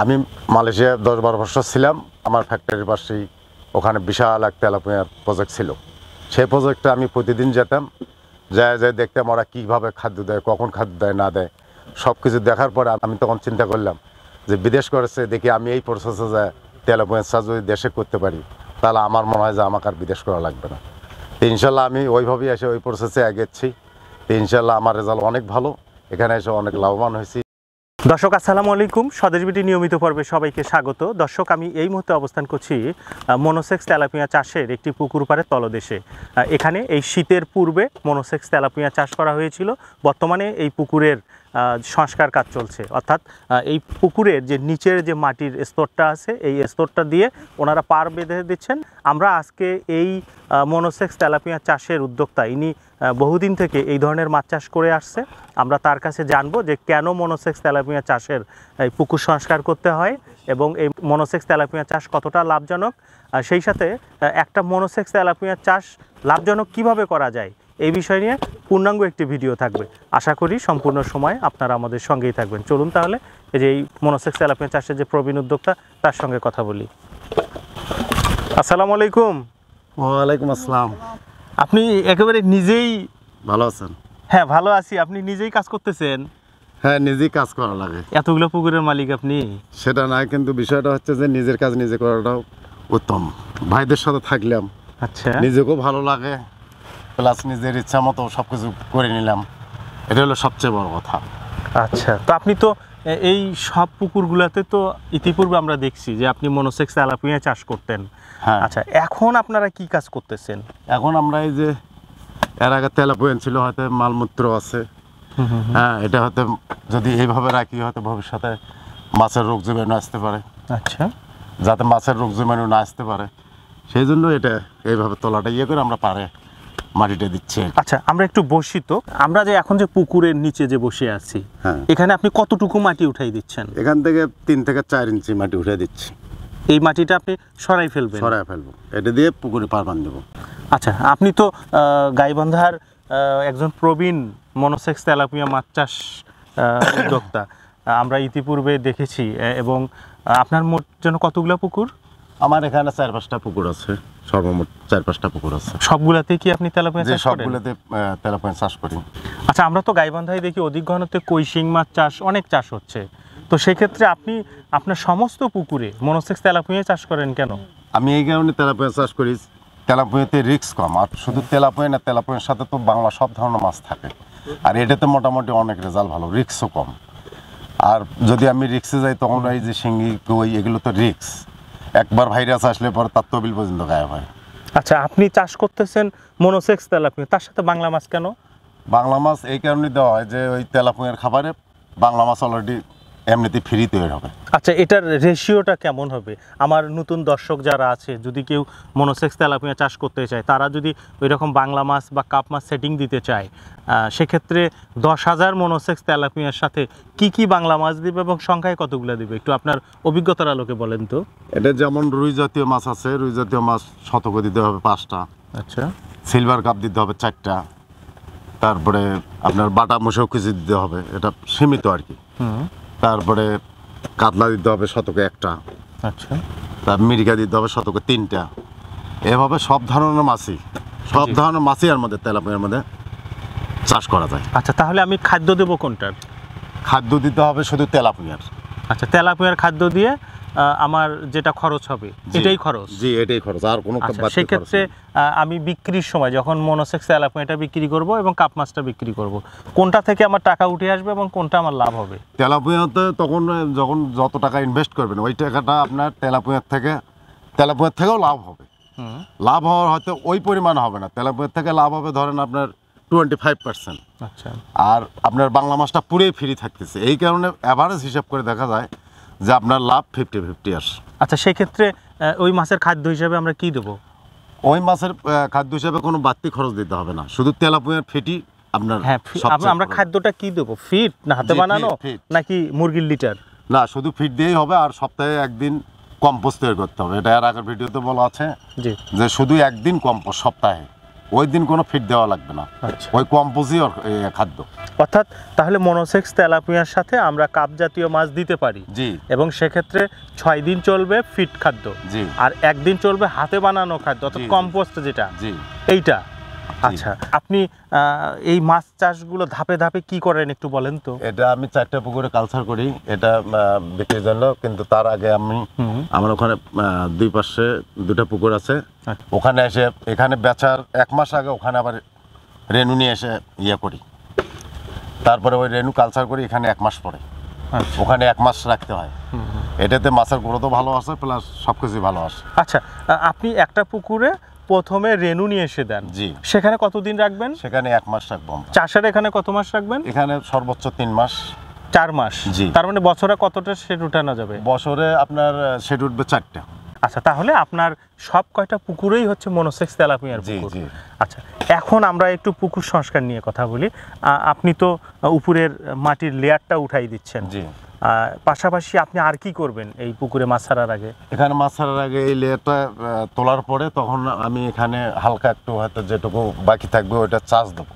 আমি মালয়েশিয়া 10-12 বছর ছিলাম। আমার ফ্যাক্টরির পাশেই ওখানে বিশাল এক তেলাপিয়ার প্রজেক্ট ছিল। সেই প্রজেক্টে আমি প্রতিদিন যেতাম, যায় দেখতাম ওরা কীভাবে খাদ্য দেয়, কখন খাদ্য দেয় না দেয়, সব কিছু দেখার পরে আমি তখন চিন্তা করলাম যে বিদেশ করেছে দেখি আমি এই প্রসেসে যায় তেলাপিয়ার চাষ যদি দেশে করতে পারি তাহলে আমার মনে হয় যে আমাকে আর বিদেশ করা লাগবে না। তো ইনশাল্লাহ আমি ওইভাবেই এসে ওই প্রসেসে এগেছি। তো ইনশাল্লাহ আমার রেজাল্ট অনেক ভালো, এখানে এসে অনেক লাভবান হয়েছি। দর্শক আসসালামু আলাইকুম, স্বদেশ বিডি নিয়মিত পর্বে সবাইকে স্বাগত। দর্শক, আমি এই মুহূর্তে অবস্থান করছি মনোসেক্স তেলাপিয়া চাষের একটি পুকুর পাড়ের তলদেশে। এখানে এই শীতের পূর্বে মনোসেক্স তেলাপিয়া চাষ করা হয়েছিল। বর্তমানে এই পুকুরের সংস্কার কাজ চলছে, অর্থাৎ এই পুকুরের যে নিচের যে মাটির স্তরটা আছে এই স্তরটা দিয়ে ওনারা পার বেঁধে দিচ্ছেন। আমরা আজকে এই মনোসেক্স তেলাপিয়া চাষের উদ্যোক্তা, ইনি বহুদিন থেকে এই ধরনের মাছ চাষ করে আসছে। আমরা তার কাছে জানবো যে কেন মনোসেক্স তেলাপিয়া চাষের এই পুকুর সংস্কার করতে হয় এবং এই মনোসেক্স তেলাপিয়া চাষ কতটা লাভজনক, সেই সাথে একটা মনোসেক্স তেলাপিয়া চাষ লাভজনক কিভাবে করা যায় এই বিষয় নিয়ে পূর্ণাঙ্গ একটি ভিডিও থাকবে। আশা করি সম্পূর্ণ সময় আপনারা আমাদের সঙ্গেই থাকবেন। চলুন তাহলে এই যে এই মনোসেক্স তেলাপিয়া চাষের যে প্রবীণ উদ্যোক্তা তার সঙ্গে কথা বলি। আসসালামু আলাইকুম। ওয়ালাইকুম আসসালাম। আপনি একেবারে নিজেই ভালো আছেন? হ্যাঁ, ভালো আছি। আপনি নিজেই কাজ করতেছেন? হ্যাঁ, নিজেই কাজ করা লাগে। এতগুলো পুকুরের মালিক আপনি? সেটা নয়, কিন্তু বিষয়টা হচ্ছে যে নিজের কাজ নিজে করাটাও উত্তম। ভাইদের সাথে থাকলাম, আচ্ছা, নিজেকেও ভালো লাগে, প্লাস নিজের ইচ্ছা মতো সব কিছু করে নিলাম, এটা হলো সবচেয়ে বড় কথা। আচ্ছা, তো আপনি তো এই সব পুকুরগুলোতে তো ইতিপূর্বে আমরা দেখছি যে আপনি মনোসেক্স তেলাপিয়া চাষ করতেন। হ্যাঁ। আচ্ছা, এখন আপনারা কি কাজ করতেছেন? এখন আমরা এই যে এর আগে তেলাপিয়া ছিল, হয়তো মালমূত্র আছে, হ্যাঁ, এটা হয়তো যদি এইভাবে রাখি হয়তো ভবিষ্যতে মাছের রোগ জীবাণু আসতে পারে। আচ্ছা, যাতে মাছের রোগ জীবাণু না আসতে পারে সেই জন্য এটা এইভাবে তলাটা করে আমরা পারে মাটিটা দিচ্ছি। আচ্ছা, আমরা একটু বসি তো। আমরা যে এখন যে পুকুরের নিচে যে বসে আছি, হ্যাঁ, এখানে আপনি কতটুকু মাটি উঠাই দিচ্ছেন? এখান থেকে 3 থেকে 4 ইঞ্চি মাটি উঠে দিচ্ছি। এই মাটিটা আপনি সরাই ফেলবেন? সরাই ফেলবো, এটা দিয়ে পুকুরে পার বাঁধ দেবো। আচ্ছা, আপনি তো গাইবান্ধার একজন প্রবীণ মনোসেক্স তেলাপিয়া মাছ চাষ উদ্যোক্তা। আমরা ইতিপূর্বে দেখেছি। এবং আপনার মোট যেন কতগুলো পুকুর? আমার এখানে 4-5টা পুকুর আছে, সর্বমোট 4-5টা পুকুর আছে। সবগুলাতে কি আপনি তেলাপিয়া চাষ করেন? সবগুলোতে তেলাপিয়া চাষ করি। আচ্ছা, আমরা তো গাইবান্ধায় দেখি অধিক ঘনত্বে কই শিং মাছ চাষ অনেক চাষ হচ্ছে। তো সেক্ষেত্রে আপনি আপনার সমস্ত পুকুরে মনোসেক্স তেলাপিয়া চাষ করেন কেন? আমি এই কারণে তেলাপিয়া চাষ করি, তেলাপিয়াতে রিস্ক কম। আর শুধু তেলাপিয়া না, তেলাপিয়ার সাথে তো বাংলা সব ধরনের মাছ থাকে, আর এটাতে মোটামুটি অনেক রেজাল্ট ভালো, রিস্কও কম। আর যদি আমি রিক্সে যাই তখন এই যে শিঙ্গি কই এগুলো তো রিক্স, একবার ভাইরাস আসলে পরে তার তবিল পর্যন্ত গায়েব হয়। আচ্ছা, আপনি চাষ করতেছেন মনোসেক্স তেলাপিয়া, তার সাথে বাংলা মাছ কেন? বাংলা মাছ এই কারণে দেওয়া হয় যে ওই তেলাপিয়ার খাবারে বাংলা মাছ অলরেডি এমনিতে ফ্রি তৈরি হবে। আচ্ছা, এটার রেশিওটা কেমন হবে? আমার নতুন দর্শক যারা আছে, যদি কেউ মনোসেক্স তেলাপিয়া চাষ করতে চায়, তারা যদি ওই রকম বাংলা মাছ বা কাপ মাছ সেটিং দিতে চায়, সেক্ষেত্রে 10,000 মনোসেক্স তেলাপিয়ার সাথে কি কি বাংলা মাছ দিবে এবং সংখ্যায় কতগুলো দিবে একটু আপনার অভিজ্ঞতার আলোকে বলেন তো। এটা যেমন রুই জাতীয় মাছ আছে, রুই জাতীয় মাছ শতক দিতে হবে 5টা। আচ্ছা, সিলভার কাপ দিতে হবে 4টা। তারপরে আপনার বাটা মুসেও কিছু দিতে হবে, এটা সীমিত আর কি। তারপরে কাতলা দিতে হবে শতকে 1টা। আচ্ছা, তার মিরিকা দিতে হবে শতকে 3টা। এভাবে সব ধরনের মাছই এর মধ্যে তেলাপিয়ার মধ্যে চাষ করা যায়। আচ্ছা, তাহলে আমি খাদ্য দেবো কোনটার? খাদ্য দিতে হবে শুধু তেলাপিয়ার। আচ্ছা, তেলাপিয়ার খাদ্য দিয়ে আমার যেটা খরচ হবে এটাই খরচ? জি, এটাই খরচ, আর কোনো। সেক্ষেত্রে আমি বিক্রির সময় যখন মনোসেক্স তেলাপিয়াটা বিক্রি করব এবং কাপ মাছটা বিক্রি করব, কোনটা থেকে আমার টাকা উঠে আসবে এবং কোনটা আমার লাভ হবে? তেলাপিয়াতে তখন যখন যত টাকা ইনভেস্ট করবেন ওই টাকাটা আপনার তেলাপিয়ার থেকেও লাভ হবে। লাভ হওয়ার হয়তো ওই পরিমাণ হবে না, তেলাপিয়ার থেকে লাভ হবে ধরেন আপনার 25%। আচ্ছা, আর আপনার বাংলা মাছটা পুরোই ফ্রি থাকতেছে, এই কারণে অ্যাভারেজ হিসাব করে দেখা যায় যে আপনার লাভ 50-50 আসে। আচ্ছা, সেক্ষেত্রে ওই মাছের খাদ্য হিসাবে আমরা কি দেবো? ওই মাছের খাদ্য হিসাবে কোনো বাড়তি খরচ দিতে হবে না, শুধু তেলাপিয়ার ফিটই আপনার। হ্যাঁ, আমরা খাদ্যটা কি দেবো? ফিট না হাতে বানানো নাকি মুরগির লিটার? না, শুধু ফিট দিয়েই হবে, আর সপ্তাহে একদিন কম্পোস্ট তৈরি করতে হবে। এটা এর আগের ভিডিওতে বলা আছে যে শুধু একদিন কম্পোস্ট সপ্তাহে, ওই দিন কোনো ফিড দেওয়া লাগবে না, আচ্ছা। ওই কম্পোজই খাদ্য। অর্থাৎ তাহলে মনোসেক্স তেলাপিয়ার সাথে আমরা কাপ জাতীয় মাছ দিতে পারি, জি এবং সেক্ষেত্রে 6 দিন চলবে ফিড খাদ্য, জি আর 1 দিন চলবে হাতে বানানো খাদ্য, অর্থাৎ জি, জি। কম্পোস্ট যেটা, জি। এইটা। আচ্ছা, আপনি এই মাছ চাষগুলো ধাপে ধাপে কি করেন একটু বলেন তো। এটা আমি 4টা পুকুরে কালচার করি, এটা বিক্রির জন্য। কিন্তু তার আগে আমার ওখানে 2 পাশে 2টা পুকুর আছে, আচ্ছা। ওখানে এসে এখানে বেচার 1 মাস আগে ওখানে আবার রেনু নিয়ে এসে ইয়ে করি, তারপরে ওই রেনু কালচার করি এখানে 1 মাস পরে, আচ্ছা। ওখানে 1 মাস রাখতে হয়। এটাতে মাছের গ্রোথও ভালো আসে, প্লাস সব কিছুই ভালো আসে। আচ্ছা, আপনি একটা পুকুরে প্রথমে রেনু নিয়ে এসে দেন, জি। সেখানে কতদিন রাখবেন? সেখানে 1 মাস রাখবো আমরা। চাষের এখানে কত মাস রাখবেন? এখানে সর্বোচ্চ 3 মাস। 4 মাস। জি। তার মানে বছরে কতটা শেড উঠানো যাবে? বছরে আপনার শেড উঠবে 4টা। আচ্ছা, তাহলে আপনার সব কয়টা পুকুরেই হচ্ছে মনোসেক্স তেলাপিয়ার জি পুকুর। জি। আচ্ছা, এখন আমরা একটু পুকুর সংস্কার নিয়ে কথা বলি। আপনি তো উপরের মাটির লেয়ারটা উঠাই দিচ্ছেন, জি। পাশাপাশি আপনি আর কি করবেন এই পুকুরে মাছ ছাড়ার আগে? এখানে মাছ ছাড়ার আগে এই লেয়ারটা তোলার পরে তখন আমি এখানে হালকা একটু হয়তো যেটুকু বাকি থাকবে ওইটা চাষ দেবো।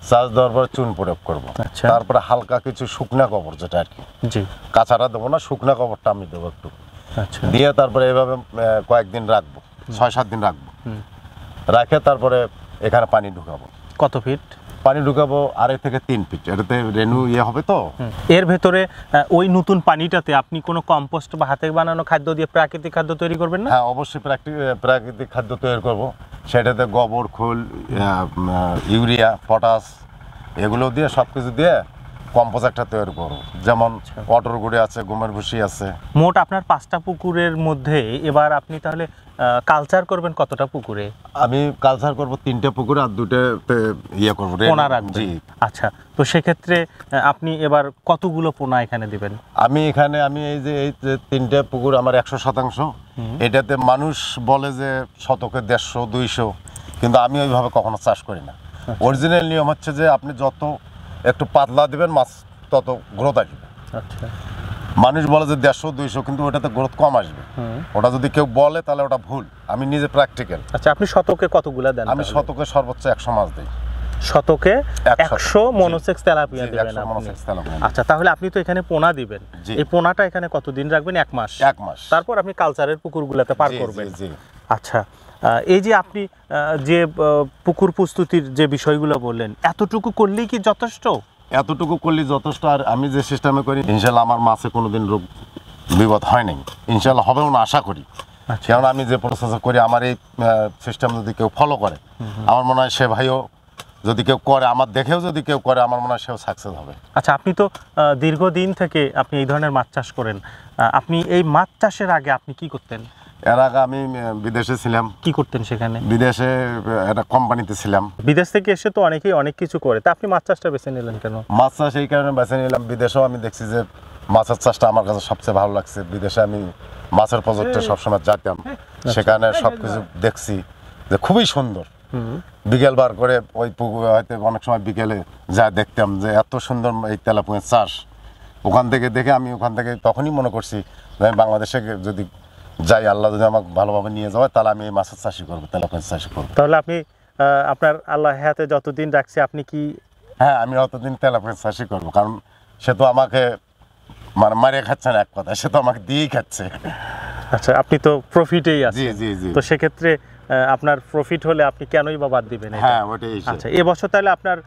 চাষ দেওয়ার পরে চুন প্রয়োগ করবো। আচ্ছা। তারপরে হালকা কিছু শুকনা কবর, যেটা আর কি, জি। কাঁচাটা দেবো না, শুকনা কবরটা আমি দেবো একটু। আচ্ছা। দিয়ে তারপরে এভাবে কয়েকদিন রাখবো, 6-7 দিন রাখবো। রাখে তারপরে এখানে পানি ঢুকাবো। কত ফিট পানি ঢুকাবো? 2.5 থেকে 3 ফিট। এটাতে রেনু হবে তো। এর ভেতরে ওই নতুন পানিটাতে আপনি কোনো কম্পোস্ট বা হাতে বানানো খাদ্য দিয়ে প্রাকৃতিক খাদ্য তৈরি করবেন না? হ্যাঁ, অবশ্যই প্রাকৃতিক খাদ্য তৈরি করব। সেটাতে গোবর, খোল, ইউরিয়া, পটাশ এগুলো দিয়ে সব কিছু দিয়ে কম্পোস্ট একটা তৈরি করব। যেমন অটর গুঁড়ি আছে, গমের ভুসি আছে। মোট আপনার 5টা পুকুরের মধ্যে এবার আপনি তাহলে কালচার করবেন কতটা পুকুরে? আমি কালচার করব 3টে পুকুরে, আর 2টেতে ইয়ে করবো, পোনা রাখবেন। জি। আচ্ছা, তো সেক্ষেত্রে আপনি এবার কতগুলো পোনা এখানে দিবেন? আমি এই যে 3টে পুকুর আমার 100%। এটাতে মানুষ বলে যে শতকে 150-200, কিন্তু আমি ওইভাবে কখনো চাষ করি না। অরিজিনাল নিয়ম হচ্ছে যে আপনি যত একটু পাতলা দিবেন মাছ তত গ্রোথ আসবে। আচ্ছা। মানুষ বলে যে 150-200, কিন্তু ওটাতে গ্রোথ কম আসবে। ওটা যদি কেউ বলে তাহলে ওটা ভুল। আমি নিজে প্র্যাকটিক্যাল। আচ্ছা, আপনি শতকে কতগুলা দেন? আমি শতকে সর্বোচ্চ 100 মাছ দিই। শতকে 100 100 মনোসেক্স তেলাপিয়া দিবেন 100 আপনি? Monosex tilapia. আচ্ছা, তাহলে আপনি তো এখানে পোনা দিবেন। জি। এই পোনাটা এখানে কতদিন রাখবেন? 1 মাস। 1 মাস। তারপর আপনি কালচারের পুকুরগুলোতে পার জি, করবেন। জি, জি। আচ্ছা, এই যে আপনি যে পুকুর প্রস্তুতির যে বিষয়গুলো বললেন, এতটুকু করলেই কি যথেষ্ট? এতটুকু করলে যথেষ্ট। আর আমি যে সিস্টেমে করি, ইনশাল্লাহ আমার মাছে কোনোদিন রোগ বিপদ হয় নাই, ইনশাল্লাহ হবেও না আশা করি। আচ্ছা। কারণ আমি যে প্রসেস করি, আমার এই সিস্টেম যদি কেউ ফলো করে, আমার মনে হয় সে ভাইও যদি কেউ করে, আমার দেখেও যদি কেউ করে, আমার মনে হয় সেও সাকসেস হবে। আচ্ছা, আপনি তো দীর্ঘদিন থেকে আপনি এই ধরনের মাছ চাষ করেন। আপনি এই মাছ চাষের আগে আপনি কি করতেন? এর আগে আমি বিদেশে ছিলাম। কি করতেন সেখানে? বিদেশে একটা কোম্পানিতে ছিলাম। বিদেশ থেকে এসে তো অনেকেই অনেক কিছু করে, তা আপনি মাছ চাষটা বেছে নিলেন কেন? মাছ চাষ এই কারণে বেছে নিলাম, বিদেশেও আমি দেখছি যে মাছের চাষটা আমার কাছে সবচেয়ে ভালো লাগছে। বিদেশে আমি মাছের প্রজেক্টে সবসময় যেতাম, সেখানে সব কিছু দেখছি যে খুবই সুন্দর। বিকেল বার করে ওই পুকুর হয়তো অনেক সময় বিকেলে যা দেখতাম যে এত সুন্দর এই তেলাপিয়ার চাষ। ওখান থেকে দেখে আমি ওখান থেকে তখনই মনে করছি যে আমি বাংলাদেশে যদি যাই, আল্লাহ যদি আমাকে ভালোভাবে নিয়ে যাওয়া, তাহলে আমি এই মাছের চাষই করবো, তেলাপিয়ার চাষই করবো। তাহলে আপনি আপনার আল্লাহ হায়াতে যতদিন রাখছে আপনি কি? হ্যাঁ, আমি অতদিন তেলাপিয়ার চাষই করবো, কারণ সে তো আমাকে মানে মারিয়ে খাচ্ছে না, এক কথা, সে তো আমাকে দিয়েই খাচ্ছে। আচ্ছা, আপনি তো প্রফিটেই আছেন। জি জি জি। তো সেক্ষেত্রে আপনার প্রফিট হলে আপনি কেনই বা বাদ দিবেন এটা? হ্যাঁ, ওটাই। আচ্ছা, এবছর তাহলে আপনার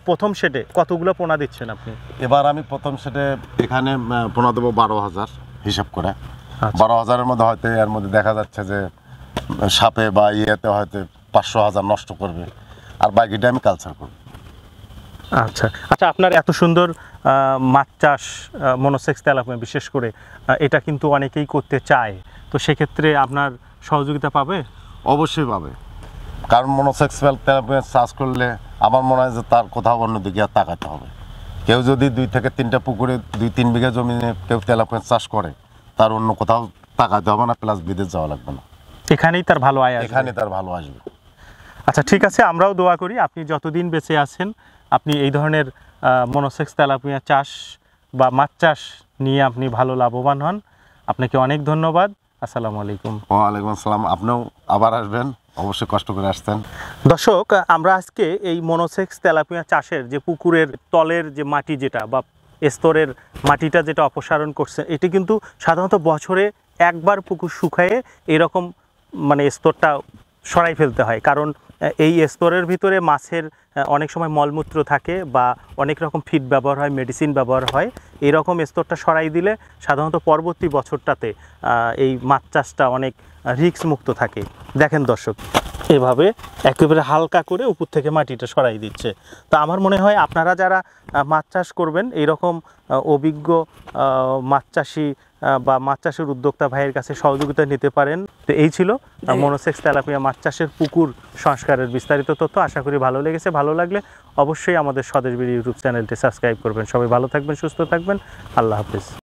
প্রথম শেডে কতগুলো পোনা দিচ্ছেন আপনি? এবার আমি প্রথম সেটে এখানে পোনা দেবো 12,000 হিসাব করে। আচ্ছা। 12,000-এর মধ্যে হয়তো এর মধ্যে দেখা যাচ্ছে যে সাপে বা ইয়েতে হয়তো 500,000 নষ্ট করবে, আর বাকিটা আমি কালচার করবো। আচ্ছা আচ্ছা, আপনার এত সুন্দর মাছ চাষ মনোসেক্স তেলাপিয়া বিশেষ করে এটা কিন্তু অনেকেই করতে চায়, তো সেক্ষেত্রে আপনার সহযোগিতা পাবে? অবশ্যই পাবে, কারণ মনোসেক্স তেলাপিয়া চাষ করলে আমার মনে হয় যে তার কোথাও অন্যদিকে আর তাকাতে হবে। কেউ যদি 2 থেকে 3টা পুকুরে 2-3 বিঘা জমিনে কেউ তেলাপিয়া চাষ করে, তার অন্য কোথাও তাকাতে হবে না, প্লাস বিদেশ যাওয়া লাগবে না, এখানেই তার ভালো আয় আসবে। এখানে তার ভালো আসবে। আচ্ছা, ঠিক আছে, আমরাও দোয়া করি আপনি যতদিন বেঁচে আছেন আপনি এই ধরনের মনোসেক্স তেলাপিয়া চাষ বা মাছ চাষ নিয়ে আপনি ভালো লাভবান হন। আপনাকে অনেক ধন্যবাদ। আসসালামু আলাইকুম। ওয়ালাইকুম আসসালাম। আপনিও আবার আসবেন। অবশ্যই কষ্ট করে আসতেন। দর্শক, আমরা আজকে এই মনোসেক্স তেলাপিয়া চাষের যে পুকুরের তলের যে মাটি যেটা বা স্তরের মাটিটা যেটা অপসারণ করছে, এটি কিন্তু সাধারণত বছরে একবার পুকুর শুকায়ে এরকম মানে স্তরটা সরাই ফেলতে হয়। কারণ এই স্তরের ভিতরে মাছের অনেক সময় মলমূত্র থাকে বা অনেক রকম ফিড ব্যবহার হয়, মেডিসিন ব্যবহার হয়। এরকম স্তরটা সরাই দিলে সাধারণত পরবর্তী বছরটাতে এই মাছ চাষটা অনেক রিস্ক মুক্ত থাকে। দেখেন দর্শক, এভাবে একেবারে হালকা করে উপর থেকে মাটিটা সরাই দিচ্ছে। তো আমার মনে হয় আপনারা যারা মাছ চাষ করবেন, এইরকম অভিজ্ঞ মাছ চাষি বা মাছ চাষের উদ্যোক্তা ভাইয়ের কাছে সহযোগিতা নিতে পারেন। তো এই ছিল মনোসেক্স তেলাপিয়া মাছ চাষের পুকুর সংস্কারের বিস্তারিত তথ্য। আশা করি ভালো লেগেছে। ভালো লাগলে অবশ্যই আমাদের স্বদেশ বিডি ইউটিউব চ্যানেলটি সাবস্ক্রাইব করবেন। সবাই ভালো থাকবেন, সুস্থ থাকবেন। আল্লাহ হাফিজ।